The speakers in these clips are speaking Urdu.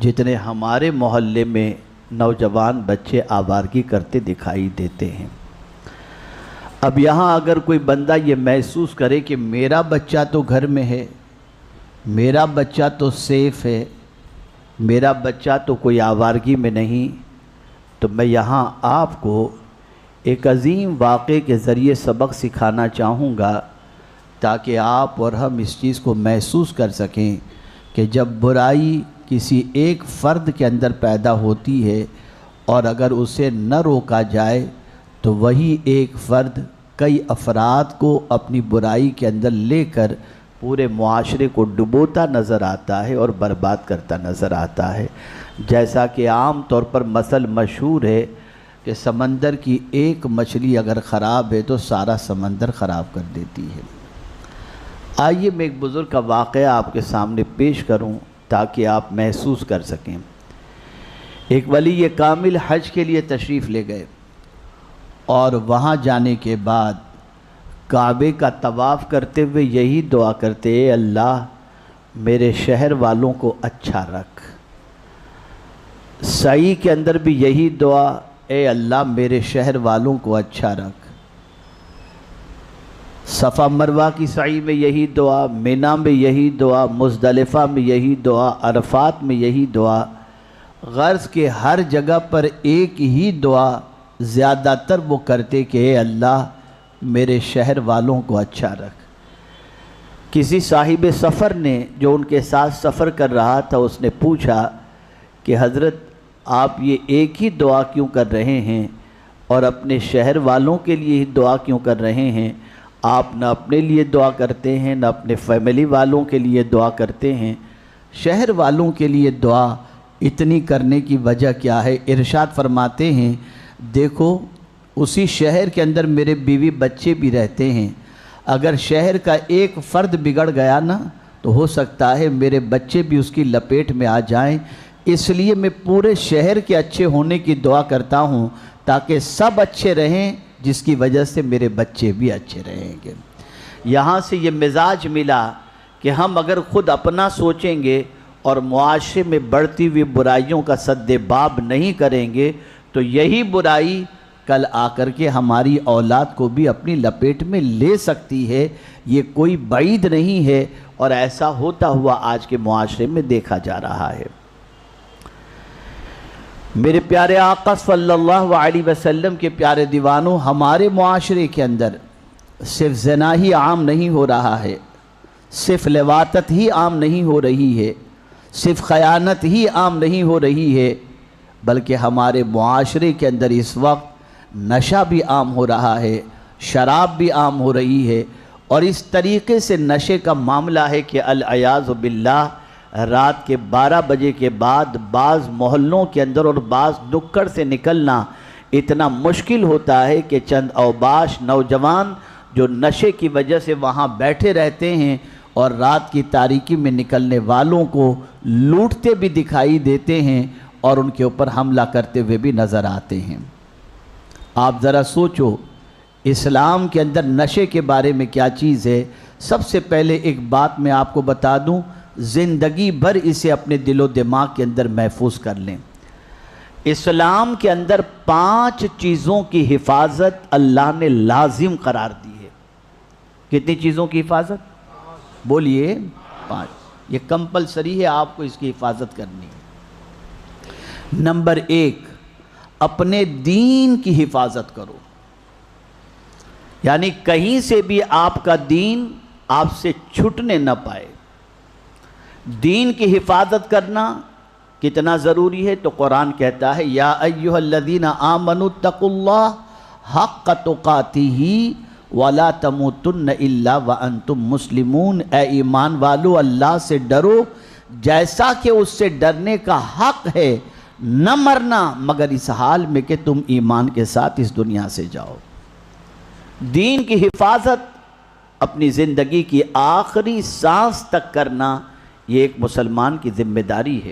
جتنے ہمارے محلے میں نوجوان بچے آوارگی کرتے دکھائی دیتے ہیں۔ اب یہاں اگر کوئی بندہ یہ محسوس کرے کہ میرا بچہ تو گھر میں ہے، میرا بچہ تو سیف ہے، میرا بچہ تو کوئی آوارگی میں نہیں، تو میں یہاں آپ کو ایک عظیم واقعے کے ذریعے سبق سکھانا چاہوں گا تاکہ آپ اور ہم اس چیز کو محسوس کر سکیں کہ جب برائی کسی ایک فرد کے اندر پیدا ہوتی ہے اور اگر اسے نہ روکا جائے تو وہی ایک فرد کئی افراد کو اپنی برائی کے اندر لے کر پورے معاشرے کو ڈبوتا نظر آتا ہے اور برباد کرتا نظر آتا ہے۔ جیسا کہ عام طور پر مثل مشہور ہے کہ سمندر کی ایک مچھلی اگر خراب ہے تو سارا سمندر خراب کر دیتی ہے۔ آئیے میں ایک بزرگ کا واقعہ آپ کے سامنے پیش کروں تاکہ آپ محسوس کر سکیں۔ ایک ولی کامل حج کے لیے تشریف لے گئے اور وہاں جانے کے بعد کعبے کا طواف کرتے ہوئے یہی دعا کرتے، اے اللہ میرے شہر والوں کو اچھا رکھ۔ سعی کے اندر بھی یہی دعا، اے اللہ میرے شہر والوں کو اچھا رکھ۔ صفا مروہ کی سعی میں یہی دعا، مینا میں یہی دعا، مزدلفہ میں یہی دعا، عرفات میں یہی دعا، غرض کے ہر جگہ پر ایک ہی دعا زیادہ تر وہ کرتے کہ اے اللہ میرے شہر والوں کو اچھا رکھ۔ کسی صاحب سفر نے جو ان کے ساتھ سفر کر رہا تھا اس نے پوچھا کہ حضرت آپ یہ ایک ہی دعا کیوں کر رہے ہیں اور اپنے شہر والوں کے لیے ہی دعا کیوں کر رہے ہیں؟ آپ نہ اپنے لیے دعا کرتے ہیں نہ اپنے فیملی والوں کے لیے دعا کرتے ہیں، شہر والوں کے لیے دعا اتنی کرنے کی وجہ کیا ہے؟ ارشاد فرماتے ہیں دیکھو اسی شہر کے اندر میرے بیوی بچے بھی رہتے ہیں، اگر شہر کا ایک فرد بگڑ گیا نا تو ہو سکتا ہے میرے بچے بھی اس کی لپیٹ میں آ جائیں، اس لیے میں پورے شہر کے اچھے ہونے کی دعا کرتا ہوں تاکہ سب اچھے رہیں، جس کی وجہ سے میرے بچے بھی اچھے رہیں گے۔ یہاں سے یہ مزاج ملا کہ ہم اگر خود اپنا سوچیں گے اور معاشرے میں بڑھتی ہوئی برائیوں کا سد باب نہیں کریں گے تو یہی برائی کل آ کر کے ہماری اولاد کو بھی اپنی لپیٹ میں لے سکتی ہے، یہ کوئی بعید نہیں ہے اور ایسا ہوتا ہوا آج کے معاشرے میں دیکھا جا رہا ہے۔ میرے پیارے آقا صلی اللہ علیہ وسلم کے پیارے دیوانوں، ہمارے معاشرے کے اندر صرف زنا ہی عام نہیں ہو رہا ہے، صرف لواطت ہی عام نہیں ہو رہی ہے، صرف خیانت ہی عام نہیں ہو رہی ہے، بلکہ ہمارے معاشرے کے اندر اس وقت نشہ بھی عام ہو رہا ہے، شراب بھی عام ہو رہی ہے، اور اس طریقے سے نشے کا معاملہ ہے کہ العیاذ باللہ رات کے 12 بجے کے بعد بعض محلوں کے اندر اور بعض نکڑ سے نکلنا اتنا مشکل ہوتا ہے کہ چند اوباش نوجوان جو نشے کی وجہ سے وہاں بیٹھے رہتے ہیں اور رات کی تاریکی میں نکلنے والوں کو لوٹتے بھی دکھائی دیتے ہیں اور ان کے اوپر حملہ کرتے ہوئے بھی نظر آتے ہیں۔ آپ ذرا سوچو اسلام کے اندر نشے کے بارے میں کیا چیز ہے۔ سب سے پہلے ایک بات میں آپ کو بتا دوں، زندگی بھر اسے اپنے دل و دماغ کے اندر محفوظ کر لیں۔ اسلام کے اندر 5 چیزوں کی حفاظت اللہ نے لازم قرار دی ہے۔ کتنی چیزوں کی حفاظت؟ بولیے 5۔ یہ کمپلسری ہے، آپ کو اس کی حفاظت کرنی ہے۔ نمبر 1، اپنے دین کی حفاظت کرو، یعنی کہیں سے بھی آپ کا دین آپ سے چھٹنے نہ پائے۔ دین کی حفاظت کرنا کتنا ضروری ہے؟ تو قرآن کہتا ہے یا ایھا الذین آمنوا اتقوا اللہ حق تقاتہ ولا تموتن الا وانتم مسلمون۔ اے ایمان والو اللہ سے ڈرو جیسا کہ اس سے ڈرنے کا حق ہے، نہ مرنا مگر اس حال میں کہ تم ایمان کے ساتھ اس دنیا سے جاؤ۔ دین کی حفاظت اپنی زندگی کی آخری سانس تک کرنا یہ ایک مسلمان کی ذمہ داری ہے۔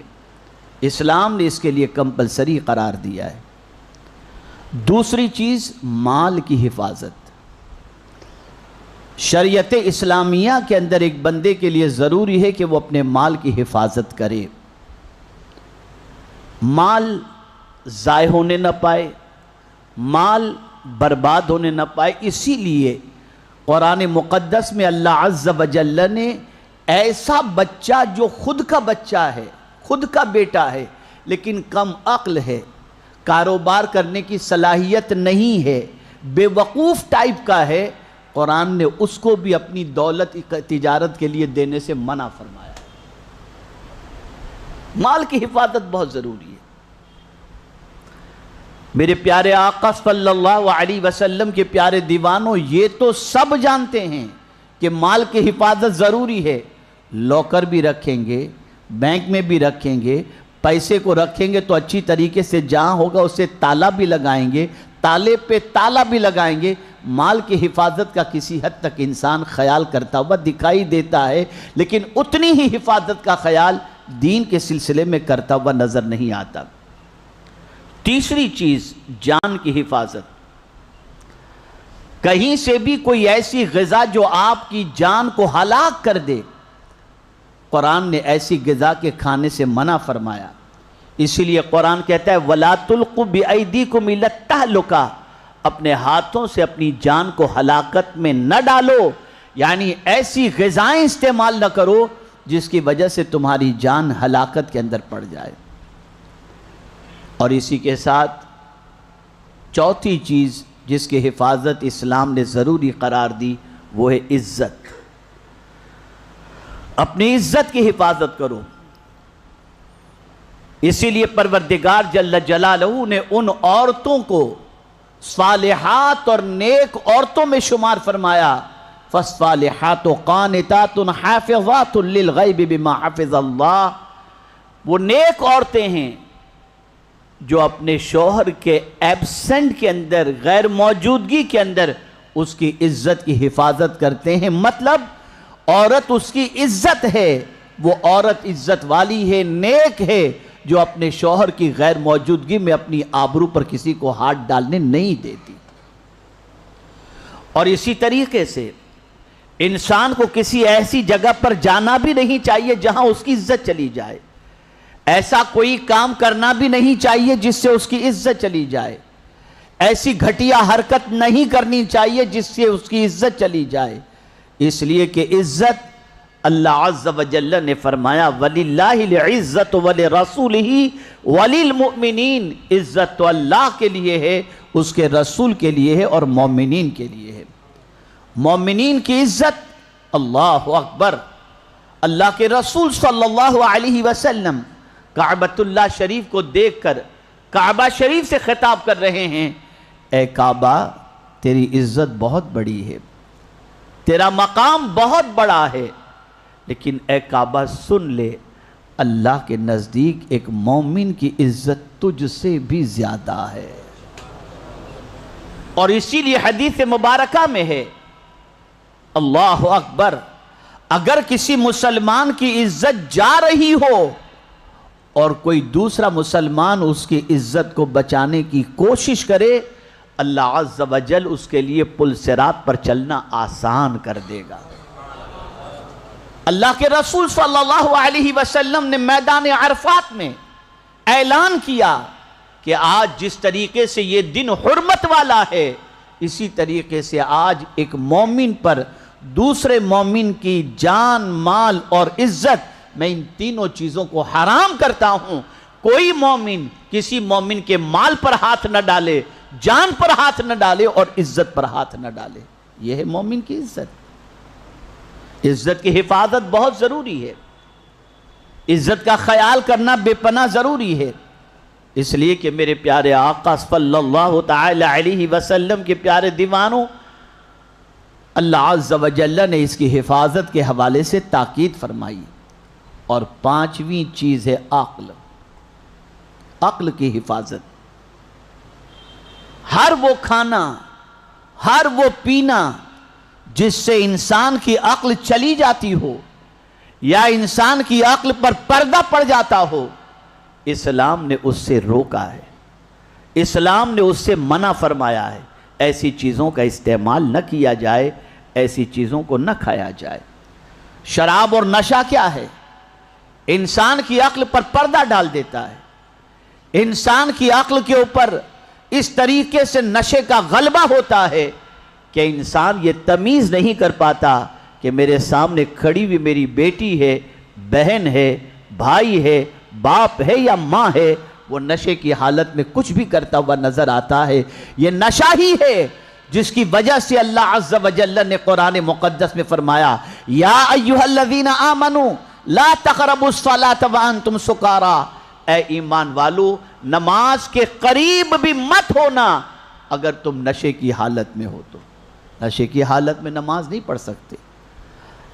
اسلام نے اس کے لیے کمپلسری قرار دیا ہے۔ دوسری چیز مال کی حفاظت۔ شریعت اسلامیہ کے اندر ایک بندے کے لیے ضروری ہے کہ وہ اپنے مال کی حفاظت کرے۔ مال ضائع ہونے نہ پائے، مال برباد ہونے نہ پائے، اسی لیے قرآن مقدس میں اللہ عز و جل نے ایسا بچہ جو خود کا بچہ ہے، خود کا بیٹا ہے لیکن کم عقل ہے، کاروبار کرنے کی صلاحیت نہیں ہے، بے وقوف ٹائپ کا ہے، قرآن نے اس کو بھی اپنی دولت تجارت کے لیے دینے سے منع فرمایا ہے۔ مال کی حفاظت بہت ضروری ہے۔ میرے پیارے آقا صلی اللہ علیہ وسلم کے پیارے دیوانوں، یہ تو سب جانتے ہیں کہ مال کی حفاظت ضروری ہے۔ لاکر بھی رکھیں گے، بینک میں بھی رکھیں گے، پیسے کو رکھیں گے تو اچھی طریقے سے جہاں ہوگا اسے تالا بھی لگائیں گے، تالے پہ تالا بھی لگائیں گے۔ مال کی حفاظت کا کسی حد تک انسان خیال کرتا ہوا دکھائی دیتا ہے، لیکن اتنی ہی حفاظت کا خیال دین کے سلسلے میں کرتا ہوا نظر نہیں آتا۔ تیسری چیز، جان کی حفاظت۔ کہیں سے بھی کوئی ایسی غذا جو آپ کی جان کو ہلاک کر دے، قرآن نے ایسی غذا کے کھانے سے منع فرمایا۔ اسی لیے قرآن کہتا ہے وَلَا تُلْقُوا بِأَيْدِيكُمْ إِلَى التَّهْلُكَةِ، اپنے ہاتھوں سے اپنی جان کو ہلاکت میں نہ ڈالو، یعنی ایسی غذائیں استعمال نہ کرو جس کی وجہ سے تمہاری جان ہلاکت کے اندر پڑ جائے۔ اور اسی کے ساتھ چوتھی چیز جس کی حفاظت اسلام نے ضروری قرار دی وہ ہے عزت۔ اپنی عزت کی حفاظت کرو۔ اسی لیے پروردگار جل جلالہ نے ان عورتوں کو صالحات اور نیک عورتوں میں شمار فرمایا، فالصالحات قانتات حافظات للغیب بما حفظ اللہ۔ وہ نیک عورتیں ہیں جو اپنے شوہر کے ایبسنٹ کے اندر، غیر موجودگی کے اندر اس کی عزت کی حفاظت کرتے ہیں۔ مطلب عورت اس کی عزت ہے، وہ عورت عزت والی ہے، نیک ہے، جو اپنے شوہر کی غیر موجودگی میں اپنی آبرو پر کسی کو ہاتھ ڈالنے نہیں دیتی۔ اور اسی طریقے سے انسان کو کسی ایسی جگہ پر جانا بھی نہیں چاہیے جہاں اس کی عزت چلی جائے، ایسا کوئی کام کرنا بھی نہیں چاہیے جس سے اس کی عزت چلی جائے، ایسی گھٹیا حرکت نہیں کرنی چاہیے جس سے اس کی عزت چلی جائے، اس لیے کہ عزت اللہ عز و جل نے فرمایا وَلِلَّهِ الْعِزَّةُ وَلِرَسُولِهِ وَلِلْمُؤْمِنِينَ، عزت تو اللہ کے لیے ہے، اس کے رسول کے لیے ہے اور مومنین کے لیے ہے۔ مومنین کی عزت، اللہ اکبر، اللہ کے رسول صلی اللہ علیہ وسلم کعبۃ اللہ شریف کو دیکھ کر کعبہ شریف سے خطاب کر رہے ہیں، اے کعبہ تیری عزت بہت بڑی ہے، تیرا مقام بہت بڑا ہے، لیکن اے کعبہ سن لے، اللہ کے نزدیک ایک مومن کی عزت تجھ سے بھی زیادہ ہے۔ اور اسی لیے حدیث مبارکہ میں ہے، اللہ اکبر، اگر کسی مسلمان کی عزت جا رہی ہو اور کوئی دوسرا مسلمان اس کی عزت کو بچانے کی کوشش کرے، اللہ عز و جل اس کے لیے پل صراط پر چلنا آسان کر دے گا۔ اللہ کے رسول صلی اللہ علیہ وسلم نے میدان عرفات میں اعلان کیا کہ آج جس طریقے سے یہ دن حرمت والا ہے، اسی طریقے سے آج ایک مومن پر دوسرے مومن کی جان، مال اور عزت، میں ان تینوں چیزوں کو حرام کرتا ہوں۔ کوئی مومن کسی مومن کے مال پر ہاتھ نہ ڈالے، جان پر ہاتھ نہ ڈالے اور عزت پر ہاتھ نہ ڈالے۔ یہ ہے مومن کی عزت۔ عزت کی حفاظت بہت ضروری ہے، عزت کا خیال کرنا بے پناہ ضروری ہے، اس لیے کہ میرے پیارے آقا صلی اللہ تعالی علیہ وسلم کے پیارے دیوانوں، اللہ عز و جل نے اس کی حفاظت کے حوالے سے تاکید فرمائی۔ اور پانچویں چیز ہے عقل، عقل کی حفاظت۔ ہر وہ کھانا، ہر وہ پینا جس سے انسان کی عقل چلی جاتی ہو یا انسان کی عقل پر پردہ پڑ جاتا ہو، اسلام نے اس سے روکا ہے، اسلام نے اس سے منع فرمایا ہے۔ ایسی چیزوں کا استعمال نہ کیا جائے، ایسی چیزوں کو نہ کھایا جائے۔ شراب اور نشہ کیا ہے؟ انسان کی عقل پر پردہ ڈال دیتا ہے، انسان کی عقل کے اوپر اس طریقے سے نشے کا غلبہ ہوتا ہے کہ انسان یہ تمیز نہیں کر پاتا کہ میرے سامنے کھڑی ہوئی میری بیٹی ہے، بہن ہے، بھائی ہے، باپ ہے یا ماں ہے، وہ نشے کی حالت میں کچھ بھی کرتا ہوا نظر آتا ہے۔ یہ نشہ ہی ہے جس کی وجہ سے اللہ عز و جل نے قرآن مقدس میں فرمایا یا ایھا الذین آمنوا لا تقربوا الصلاۃ وانتم سکارا، اے ایمان والو نماز کے قریب بھی مت ہونا اگر تم نشے کی حالت میں ہو تو۔ نشے کی حالت میں نماز نہیں پڑھ سکتے،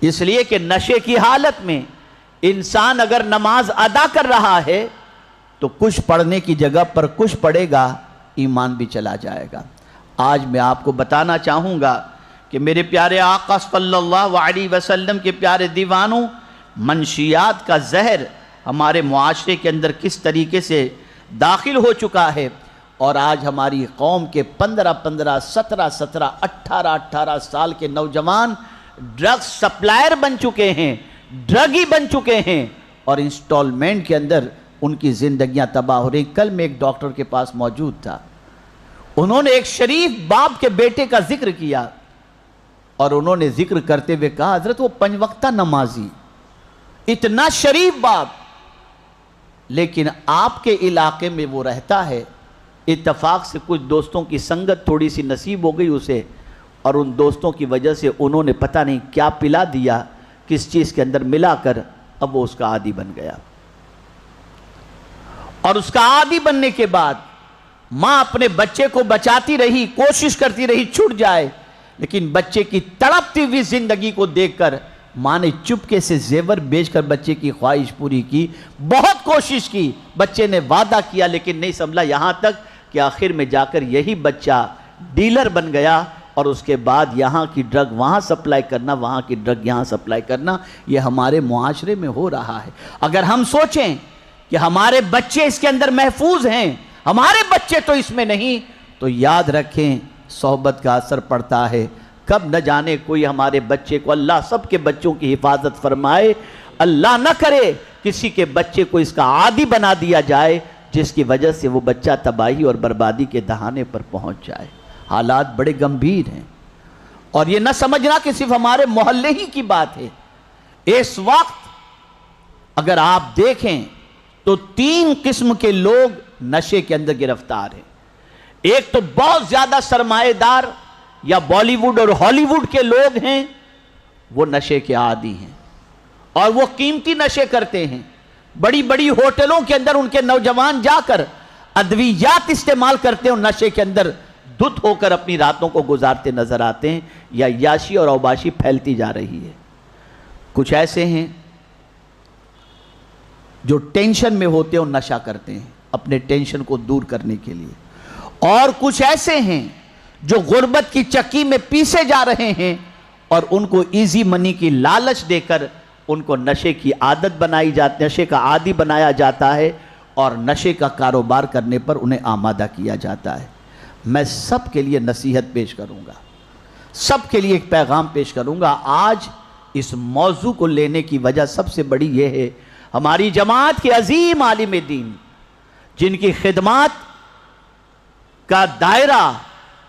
اس لیے کہ نشے کی حالت میں انسان اگر نماز ادا کر رہا ہے تو کچھ پڑھنے کی جگہ پر کچھ پڑھے گا، ایمان بھی چلا جائے گا۔ آج میں آپ کو بتانا چاہوں گا کہ میرے پیارے آقا صلی اللہ علیہ وسلم کے پیارے دیوانوں، منشیات کا زہر ہمارے معاشرے کے اندر کس طریقے سے داخل ہو چکا ہے، اور آج ہماری قوم کے 15 17 18 سال کے نوجوان ڈرگ سپلائر بن چکے ہیں، ڈرگی بن چکے ہیں، اور انسٹالمنٹ کے اندر ان کی زندگیاں تباہ ہو رہی۔ کل میں ایک ڈاکٹر کے پاس موجود تھا، انہوں نے ایک شریف باپ کے بیٹے کا ذکر کیا، اور انہوں نے ذکر کرتے ہوئے کہا حضرت وہ 5 وقتہ نمازی، اتنا شریف باپ، لیکن آپ کے علاقے میں وہ رہتا ہے، اتفاق سے کچھ دوستوں کی سنگت تھوڑی سی نصیب ہو گئی اسے، اور ان دوستوں کی وجہ سے انہوں نے پتہ نہیں کیا پلا دیا، کس چیز کے اندر ملا کر اب وہ اس کا عادی بن گیا۔ اور اس کا عادی بننے کے بعد ماں اپنے بچے کو بچاتی رہی، کوشش کرتی رہی چھوٹ جائے، لیکن بچے کی تڑپتی ہوئی زندگی کو دیکھ کر ماں نے چپکے سے زیور بیچ کر بچے کی خواہش پوری کی، بہت کوشش کی، بچے نے وعدہ کیا لیکن نہیں سنبھلا، یہاں تک کہ آخر میں جا کر یہی بچہ ڈیلر بن گیا، اور اس کے بعد یہاں کی ڈرگ وہاں سپلائی کرنا، وہاں کی ڈرگ یہاں سپلائی کرنا، یہ ہمارے معاشرے میں ہو رہا ہے۔ اگر ہم سوچیں کہ ہمارے بچے اس کے اندر محفوظ ہیں، ہمارے بچے تو اس میں نہیں، تو یاد رکھیں صحبت کا اثر پڑتا ہے۔ کب نہ جانے کوئی ہمارے بچے کو، اللہ سب کے بچوں کی حفاظت فرمائے، اللہ نہ کرے کسی کے بچے کو اس کا عادی بنا دیا جائے جس کی وجہ سے وہ بچہ تباہی اور بربادی کے دہانے پر پہنچ جائے۔ حالات بڑے گمبھیر ہیں، اور یہ نہ سمجھنا کہ صرف ہمارے محلے ہی کی بات ہے۔ اس وقت اگر آپ دیکھیں تو 3 قسم کے لوگ نشے کے اندر گرفتار ہیں۔ ایک تو بہت زیادہ سرمایہ دار یا بالی ووڈ اور ہالی ووڈ کے لوگ ہیں، وہ نشے کے عادی ہیں، اور وہ قیمتی نشے کرتے ہیں۔ بڑی بڑی ہوٹلوں کے اندر ان کے نوجوان جا کر ادویات استعمال کرتے ہیں، اور نشے کے اندر دھت ہو کر اپنی راتوں کو گزارتے نظر آتے ہیں، یا یاشی اور اوباشی پھیلتی جا رہی ہے۔ کچھ ایسے ہیں جو ٹینشن میں ہوتے ہیں اور نشہ کرتے ہیں اپنے ٹینشن کو دور کرنے کے لیے، اور کچھ ایسے ہیں جو غربت کی چکی میں پیسے جا رہے ہیں، اور ان کو ایزی منی کی لالچ دے کر ان کو نشے کی عادت بنائی جاتی، نشے کا عادی بنایا جاتا ہے، اور نشے کا کاروبار کرنے پر انہیں آمادہ کیا جاتا ہے۔ میں سب کے لیے نصیحت پیش کروں گا، سب کے لیے ایک پیغام پیش کروں گا۔ آج اس موضوع کو لینے کی وجہ سب سے بڑی یہ ہے، ہماری جماعت کے عظیم عالم دین جن کی خدمات کا دائرہ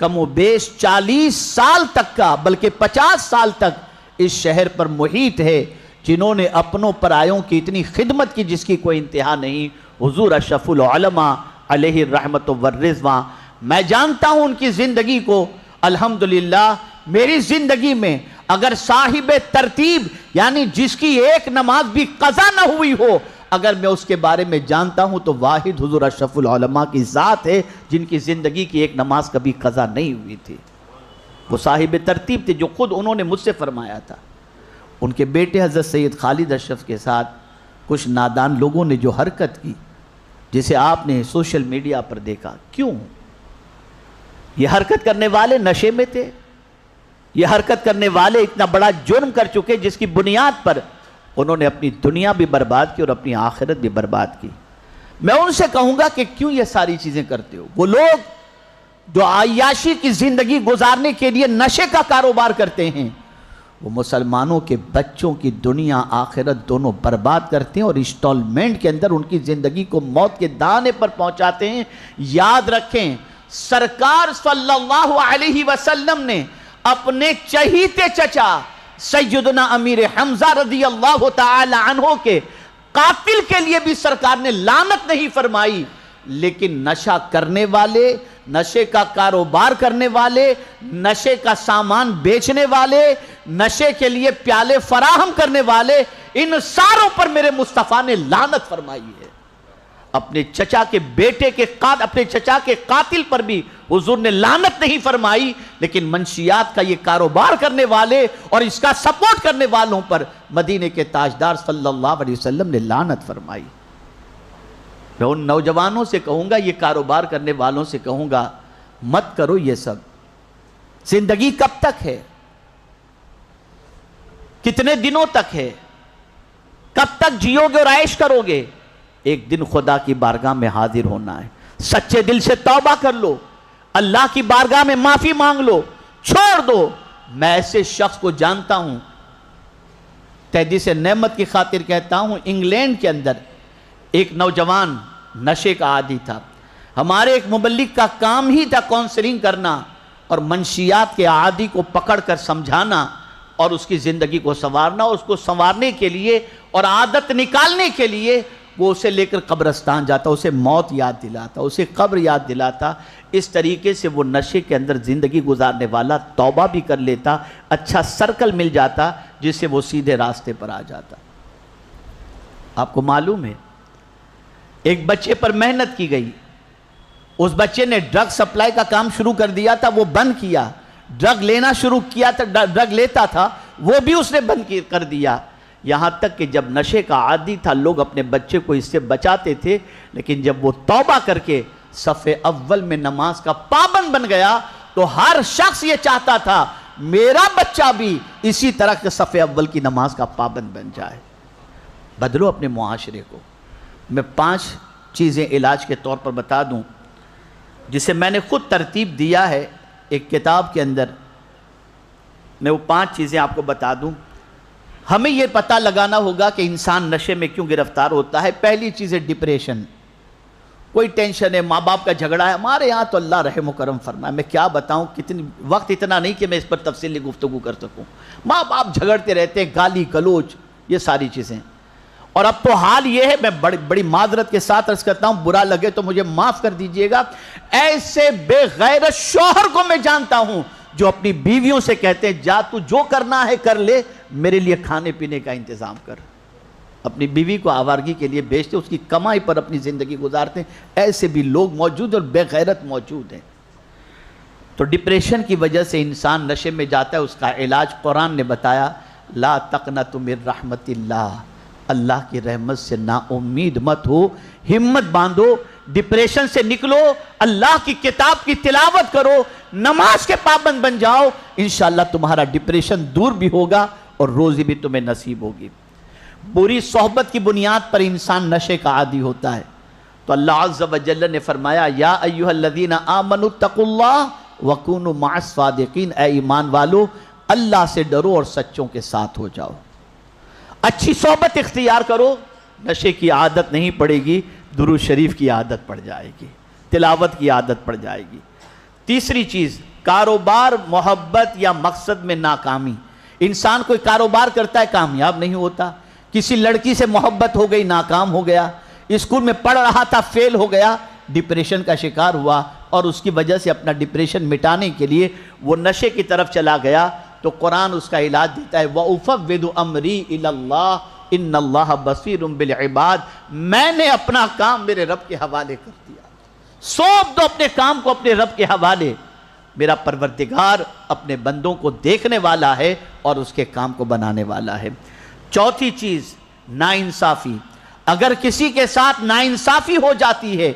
کم و بیش 40 سال تک کا، بلکہ 50 سال تک اس شہر پر محیط ہے، جنہوں نے اپنوں پرایوں کی اتنی خدمت کی جس کی کوئی انتہا نہیں، حضور اشرف العلماء علیہ الرحمت والرضوان۔ میں جانتا ہوں ان کی زندگی کو، الحمدللہ میری زندگی میں اگر صاحب ترتیب یعنی جس کی ایک نماز بھی قضا نہ ہوئی ہو، اگر میں اس کے بارے میں جانتا ہوں تو واحد حضور اشرف العلماء کی ذات ہے جن کی زندگی کی ایک نماز کبھی قضا نہیں ہوئی تھی۔ وہ صاحب ترتیب تھے، جو خود انہوں نے مجھ سے فرمایا تھا۔ ان کے بیٹے حضرت سید خالد اشرف کے ساتھ کچھ نادان لوگوں نے جو حرکت کی، جسے آپ نے سوشل میڈیا پر دیکھا، کیوں؟ یہ حرکت کرنے والے نشے میں تھے، یہ حرکت کرنے والے اتنا بڑا جرم کر چکے جس کی بنیاد پر انہوں نے اپنی دنیا بھی برباد کی اور اپنی آخرت بھی برباد کی۔ میں ان سے کہوں گا کہ کیوں یہ ساری چیزیں کرتے ہو؟ وہ لوگ جو عیاشی کی زندگی گزارنے کے لیے نشے کا کاروبار کرتے ہیں، وہ مسلمانوں کے بچوں کی دنیا آخرت دونوں برباد کرتے ہیں اور انسٹالمنٹ کے اندر ان کی زندگی کو موت کے دانے پر پہنچاتے ہیں۔ یاد رکھیں سرکار صلی اللہ علیہ وسلم نے اپنے چہیتے چچا سیدنا امیر حمزہ رضی اللہ تعالی عنہ کے قاتل کے لیے بھی سرکار نے لعنت نہیں فرمائی، لیکن نشہ کرنے والے، نشے کا کاروبار کرنے والے، نشے کا سامان بیچنے والے، نشے کے لیے پیالے فراہم کرنے والے، ان ساروں پر میرے مصطفیٰ نے لعنت فرمائی ہے۔ اپنے چچا کے بیٹے کے اپنے چچا کے قاتل پر بھی حضور نے لعنت نہیں فرمائی، لیکن منشیات کا یہ کاروبار کرنے والے اور اس کا سپورٹ کرنے والوں پر مدینے کے تاجدار صلی اللہ علیہ وسلم نے لعنت فرمائی۔ میں ان نوجوانوں سے کہوں گا، یہ کاروبار کرنے والوں سے کہوں گا، مت کرو یہ سب۔ زندگی کب تک ہے؟ کتنے دنوں تک ہے؟ کب تک جیو گے اور عیش کرو گے؟ ایک دن خدا کی بارگاہ میں حاضر ہونا ہے۔ سچے دل سے توبہ کر لو، اللہ کی بارگاہ میں معافی مانگ لو، چھوڑ دو۔ میں ایسے شخص کو جانتا ہوں، تحدیث نعمت کی خاطر کہتا ہوں، انگلینڈ کے اندر ایک نوجوان نشے کا عادی تھا۔ ہمارے ایک مبلغ کا کام ہی تھا کونسلنگ کرنا اور منشیات کے عادی کو پکڑ کر سمجھانا اور اس کی زندگی کو سنوارنا، اور اس کو سنوارنے کے لیے اور عادت نکالنے کے لیے وہ اسے لے کر قبرستان جاتا، اسے موت یاد دلاتا، اسے قبر یاد دلاتا۔ اس طریقے سے وہ نشے کے اندر زندگی گزارنے والا توبہ بھی کر لیتا، اچھا سرکل مل جاتا جس سے وہ سیدھے راستے پر آ جاتا۔ آپ کو معلوم ہے ایک بچے پر محنت کی گئی، اس بچے نے ڈرگ سپلائی کا کام شروع کر دیا تھا، وہ بند کیا۔ ڈرگ لینا شروع کیا تھا، ڈرگ لیتا تھا، وہ بھی اس نے بند کر دیا۔ یہاں تک کہ جب نشے کا عادی تھا لوگ اپنے بچے کو اس سے بچاتے تھے، لیکن جب وہ توبہ کر کے صف اول میں نماز کا پابند بن گیا تو ہر شخص یہ چاہتا تھا میرا بچہ بھی اسی طرح کے صف اول کی نماز کا پابند بن جائے۔ بدلو اپنے معاشرے کو۔ میں 5 چیزیں علاج کے طور پر بتا دوں جسے میں نے خود ترتیب دیا ہے ایک کتاب کے اندر۔ میں وہ 5 چیزیں آپ کو بتا دوں۔ ہمیں یہ پتہ لگانا ہوگا کہ انسان نشے میں کیوں گرفتار ہوتا ہے۔ پہلی چیز ہے ڈپریشن، کوئی ٹینشن ہے، ماں باپ کا جھگڑا ہے۔ ہمارے یہاں تو اللہ رحم و کرم فرمائے، میں کیا بتاؤں، کتنی وقت اتنا نہیں کہ میں اس پر تفصیلی گفتگو کر سکوں۔ ماں باپ جھگڑتے رہتے ہیں، گالی گلوچ، یہ ساری چیزیں۔ اور اب تو حال یہ ہے، میں بڑی معذرت کے ساتھ عرض کرتا ہوں، برا لگے تو مجھے معاف کر دیجئے گا، ایسے بے غیرت شوہر کو میں جانتا ہوں جو اپنی بیویوں سے کہتے ہیں جا تو جو کرنا ہے کر لے، میرے لیے کھانے پینے کا انتظام کر۔ اپنی بیوی کو آوارگی کے لیے بیچتے، اس کی کمائی پر اپنی زندگی گزارتے ہیں۔ ایسے بھی لوگ موجود اور بے غیرت موجود ہیں۔ تو ڈپریشن کی وجہ سے انسان نشے میں جاتا ہے، اس کا علاج قرآن نے بتایا، لا تقنطوا من رحمت اللہ، اللہ کی رحمت سے نا امید مت ہو، ہمت باندھو، ڈپریشن سے نکلو، اللہ کی کتاب کی تلاوت کرو، نماز کے پابند بن جاؤ، انشاءاللہ تمہارا ڈپریشن دور بھی ہوگا اور روزی بھی تمہیں نصیب ہوگی۔ بری صحبت کی بنیاد پر انسان نشے کا عادی ہوتا ہے، تو اللہ عز و جل نے فرمایا یا ایھا الذین آمنوا اتقوا اللہ وکونوا مع الصادقین، اے ایمان والو اللہ سے ڈرو اور سچوں کے ساتھ ہو جاؤ۔ اچھی صحبت اختیار کرو، نشے کی عادت نہیں پڑے گی، درود شریف کی عادت پڑ جائے گی، تلاوت کی عادت پڑ جائے گی۔ تیسری چیز، کاروبار، محبت یا مقصد میں ناکامی۔ انسان کوئی کاروبار کرتا ہے کامیاب نہیں ہوتا، کسی لڑکی سے محبت ہو گئی ناکام ہو گیا، اسکول میں پڑھ رہا تھا فیل ہو گیا، ڈپریشن کا شکار ہوا، اور اس کی وجہ سے اپنا ڈپریشن مٹانے کے لیے وہ نشے کی طرف چلا گیا، تو قرآن اس کا علاج دیتا ہے وَأُفَوِّضُ أَمْرِي إِلَى اللَّهِ إِنَّ اللَّهَ بَصِيرٌ بِالْعِبَادِ، میں نے اپنا کام میرے رب کے حوالے کر دیا۔ سونپ دو اپنے کام کو اپنے رب کے حوالے، میرا پروردگار اپنے بندوں کو دیکھنے والا ہے اور اس کے کام کو بنانے والا ہے۔ چوتھی چیز، ناانصافی۔ اگر کسی کے ساتھ ناانصافی ہو جاتی ہے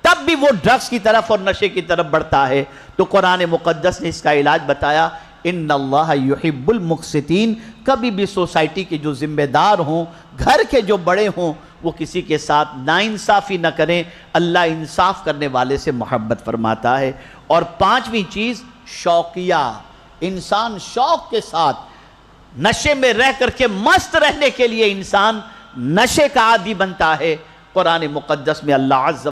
تب بھی وہ ڈرگز کی طرف اور نشے کی طرف بڑھتا ہے، تو قرآن مقدس نے اس کا علاج بتایا، ان اللہ یحب المقسطین۔ کبھی بھی سوسائٹی کے جو ذمہ دار ہوں، گھر کے جو بڑے ہوں، وہ کسی کے ساتھ ناانصافی نہ کریں، اللہ انصاف کرنے والے سے محبت فرماتا ہے۔ اور 5ویں چیز، شوقیہ۔ انسان شوق کے ساتھ نشے میں رہ کر کے مست رہنے کے لیے انسان نشے کا عادی بنتا ہے۔ قرآن مقدس میں اللہ عز